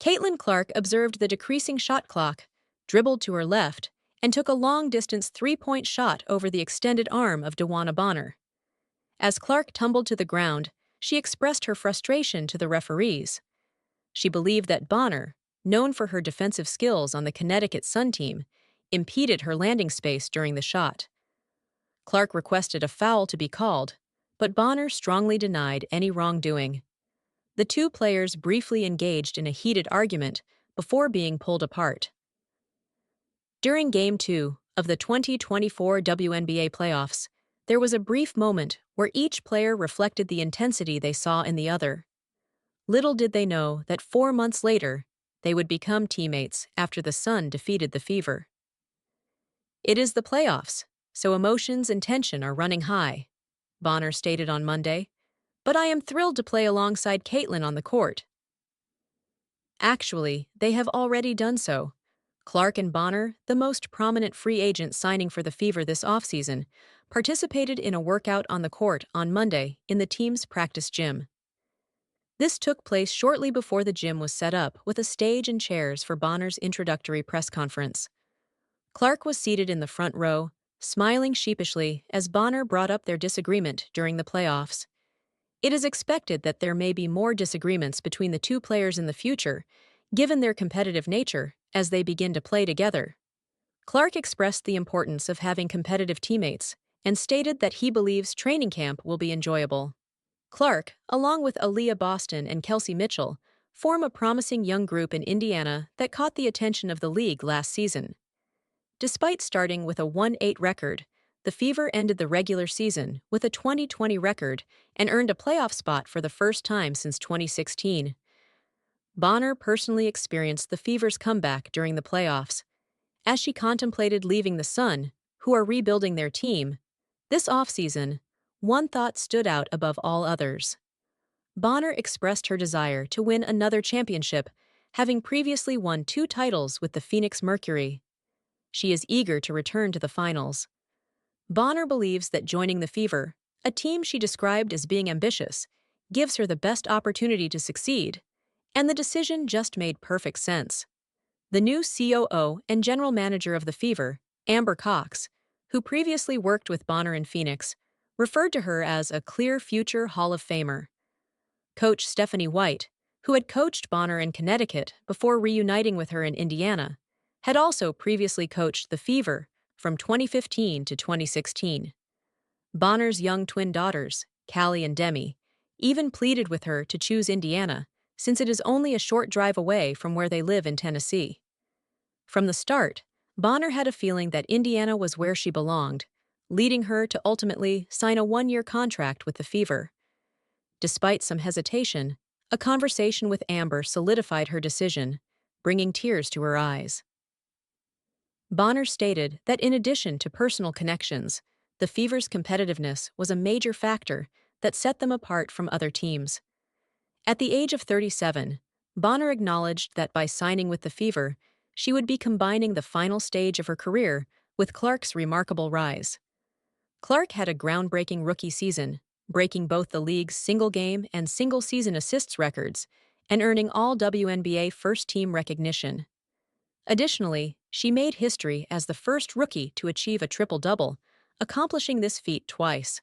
Caitlin Clark observed the decreasing shot clock, dribbled to her left, and took a long-distance three-point shot over the extended arm of Dewanna Bonner. As Clark tumbled to the ground, she expressed her frustration to the referees. She believed that Bonner, known for her defensive skills on the Connecticut Sun team, impeded her landing space during the shot. Clark requested a foul to be called, but Bonner strongly denied any wrongdoing. The two players briefly engaged in a heated argument before being pulled apart. During Game 2 of the 2024 WNBA playoffs, there was a brief moment where each player reflected the intensity they saw in the other. Little did they know that 4 months later, they would become teammates after the Sun defeated the Fever. "It is the playoffs, so emotions and tension are running high," Bonner stated on Monday, "but I am thrilled to play alongside Caitlin on the court." Actually, they have already done so. Clark and Bonner, the most prominent free agent signing for the Fever this offseason, participated in a workout on the court on Monday in the team's practice gym. This took place shortly before the gym was set up with a stage and chairs for Bonner's introductory press conference. Clark was seated in the front row, smiling sheepishly as Bonner brought up their disagreement during the playoffs. It is expected that there may be more disagreements between the two players in the future, given their competitive nature, as they begin to play together. Clark expressed the importance of having competitive teammates and stated that he believes training camp will be enjoyable. Clark, along with Aaliyah Boston and Kelsey Mitchell, form a promising young group in Indiana that caught the attention of the league last season. Despite starting with a 1-8 record, the Fever ended the regular season with a 20-20 record and earned a playoff spot for the first time since 2016. Bonner personally experienced the Fever's comeback during the playoffs. As she contemplated leaving the Sun, who are rebuilding their team, this offseason, one thought stood out above all others. Bonner expressed her desire to win another championship, having previously won 2 titles with the Phoenix Mercury. She is eager to return to the finals. Bonner believes that joining the Fever, a team she described as being ambitious, gives her the best opportunity to succeed, and the decision just made perfect sense. The new COO and general manager of the Fever, Amber Cox, who previously worked with Bonner in Phoenix, referred to her as a clear future Hall of Famer. Coach Stephanie White, who had coached Bonner in Connecticut before reuniting with her in Indiana, had also previously coached the Fever from 2015 to 2016. Bonner's young twin daughters, Callie and Demi, even pleaded with her to choose Indiana, since it is only a short drive away from where they live in Tennessee. From the start, Bonner had a feeling that Indiana was where she belonged, leading her to ultimately sign a 1-year contract with the Fever. Despite some hesitation, a conversation with Amber solidified her decision, bringing tears to her eyes. Bonner stated that in addition to personal connections, the Fever's competitiveness was a major factor that set them apart from other teams. At the age of 37, Bonner acknowledged that by signing with the Fever, she would be combining the final stage of her career with Clark's remarkable rise. Clark had a groundbreaking rookie season, breaking both the league's single-game and single-season assists records and earning all WNBA first-team recognition. Additionally, she made history as the first rookie to achieve a triple-double, accomplishing this feat twice.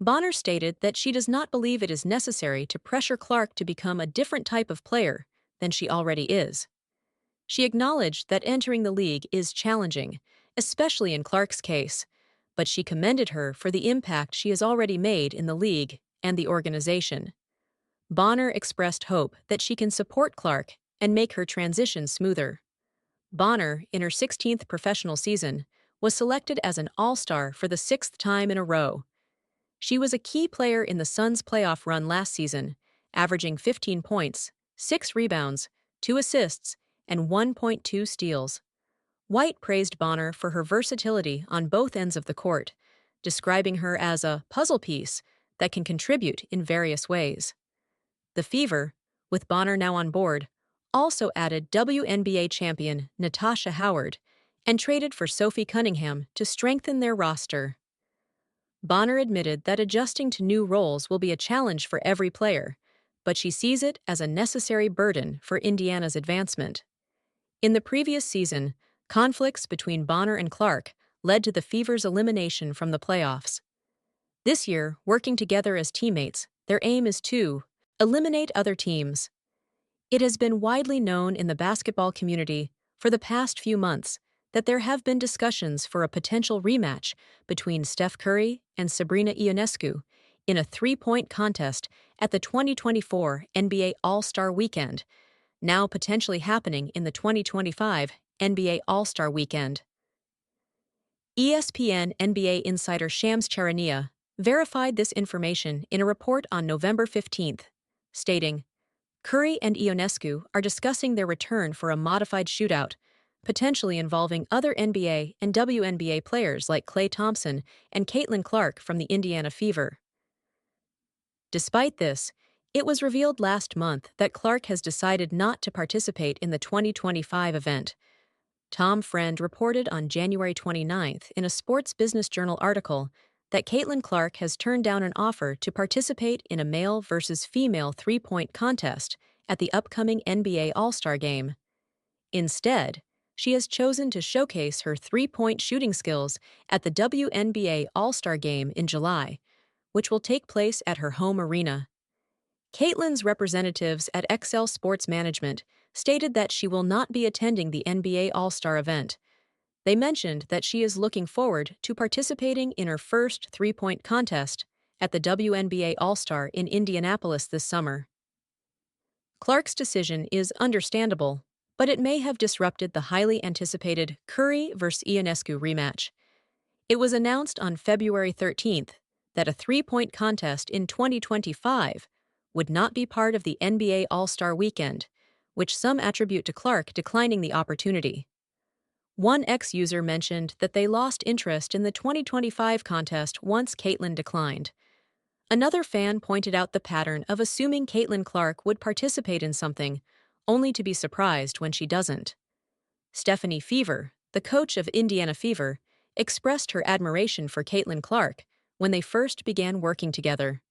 Bonner stated that she does not believe it is necessary to pressure Clark to become a different type of player than she already is. She acknowledged that entering the league is challenging, especially in Clark's case, but she commended her for the impact she has already made in the league and the organization. Bonner expressed hope that she can support Clark and make her transition smoother. Bonner, in her 16th professional season, was selected as an All-Star for the 6th time in a row. She was a key player in the Suns' playoff run last season, averaging 15 points, 6 rebounds, 2 assists, and 1.2 steals. White praised Bonner for her versatility on both ends of the court, describing her as a puzzle piece that can contribute in various ways. The Fever, with Bonner now on board, also added WNBA champion Natasha Howard and traded for Sophie Cunningham to strengthen their roster. Bonner admitted that adjusting to new roles will be a challenge for every player, but she sees it as a necessary burden for Indiana's advancement. In the previous season, conflicts between Bonner and Clark led to the Fever's elimination from the playoffs. This year, working together as teammates, their aim is to eliminate other teams. It has been widely known in the basketball community for the past few months that there have been discussions for a potential rematch between Steph Curry and Sabrina Ionescu in a three-point contest at the 2024 NBA All-Star Weekend, now potentially happening in the 2025 NBA All-Star Weekend. ESPN NBA insider Shams Charania verified this information in a report on November 15th, stating, Curry and Ionescu are discussing their return for a modified shootout, potentially involving other NBA and WNBA players like Klay Thompson and Caitlin Clark from the Indiana Fever. Despite this, it was revealed last month that Clark has decided not to participate in the 2025 event. Tom Friend reported on January 29th in a Sports Business Journal article that Caitlin Clark has turned down an offer to participate in a male versus female three-point contest at the upcoming NBA All-Star Game. Instead, she has chosen to showcase her three-point shooting skills at the WNBA All-Star Game in July, which will take place at her home arena. Caitlin's representatives at XL Sports Management stated that she will not be attending the NBA All-Star event. They mentioned that she is looking forward to participating in her first three-point contest at the WNBA All-Star in Indianapolis this summer. Clark's decision is understandable, but it may have disrupted the highly anticipated Curry vs. Ionescu rematch. It was announced on February 13th that a three-point contest in 2025 would not be part of the NBA All-Star Weekend, which some attribute to Clark declining the opportunity. One ex-user mentioned that they lost interest in the 2025 contest once Caitlin declined. Another fan pointed out the pattern of assuming Caitlin Clark would participate in something, only to be surprised when she doesn't. Stephanie Fever, the coach of Indiana Fever, expressed her admiration for Caitlin Clark when they first began working together.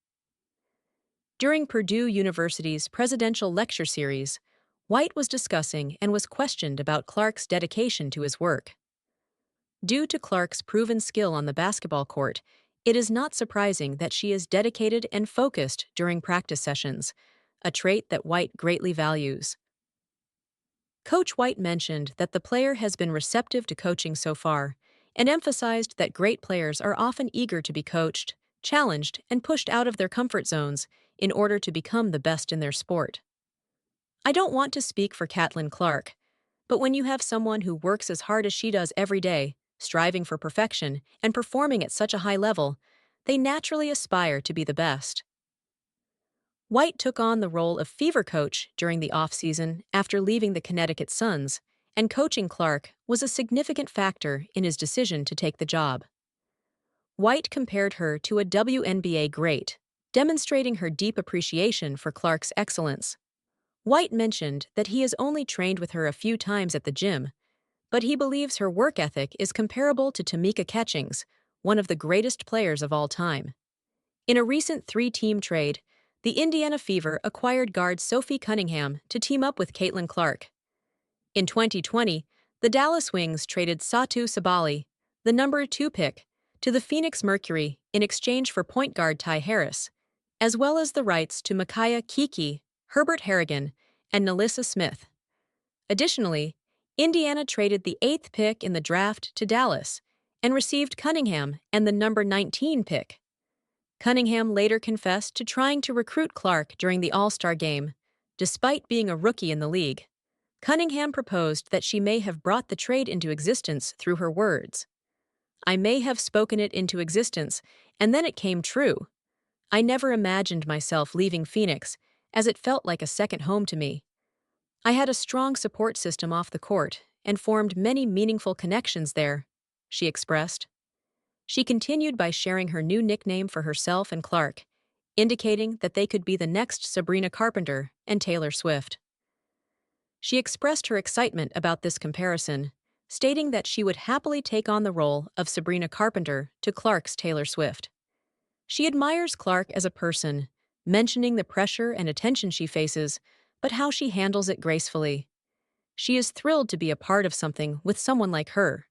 During Purdue University's presidential lecture series, White was discussing and was questioned about Clark's dedication to his work. Due to Clark's proven skill on the basketball court, it is not surprising that she is dedicated and focused during practice sessions, a trait that White greatly values. Coach White mentioned that the player has been receptive to coaching so far and emphasized that great players are often eager to be coached, challenged, and pushed out of their comfort zones in order to become the best in their sport. I don't want to speak for Caitlin Clark, but when you have someone who works as hard as she does every day, striving for perfection and performing at such a high level, they naturally aspire to be the best. White took on the role of Fever coach during the off-season after leaving the Connecticut Suns, and coaching Clark was a significant factor in his decision to take the job. White compared her to a WNBA great, demonstrating her deep appreciation for Clark's excellence. White mentioned that he has only trained with her a few times at the gym, but he believes her work ethic is comparable to Tamika Catchings, one of the greatest players of all time. In a recent three-team trade, the Indiana Fever acquired guard Sophie Cunningham to team up with Caitlin Clark. In 2020, the Dallas Wings traded Satu Sabali, the number 2 pick, to the Phoenix Mercury in exchange for point guard Ty Harris, as well as the rights to Micaiah Kiki, Herbert Harrigan, and Nalissa Smith. Additionally, Indiana traded the 8th pick in the draft to Dallas and received Cunningham and the number 19 pick. Cunningham later confessed to trying to recruit Clark during the All-Star Game, despite being a rookie in the league. Cunningham proposed that she may have brought the trade into existence through her words. I may have spoken it into existence, and then it came true. I never imagined myself leaving Phoenix, as it felt like a second home to me. I had a strong support system off the court and formed many meaningful connections there, she expressed. She continued by sharing her new nickname for herself and Clark, indicating that they could be the next Sabrina Carpenter and Taylor Swift. She expressed her excitement about this comparison, stating that she would happily take on the role of Sabrina Carpenter to Clark's Taylor Swift. She admires Clark as a person, mentioning the pressure and attention she faces, but how she handles it gracefully. She is thrilled to be a part of something with someone like her.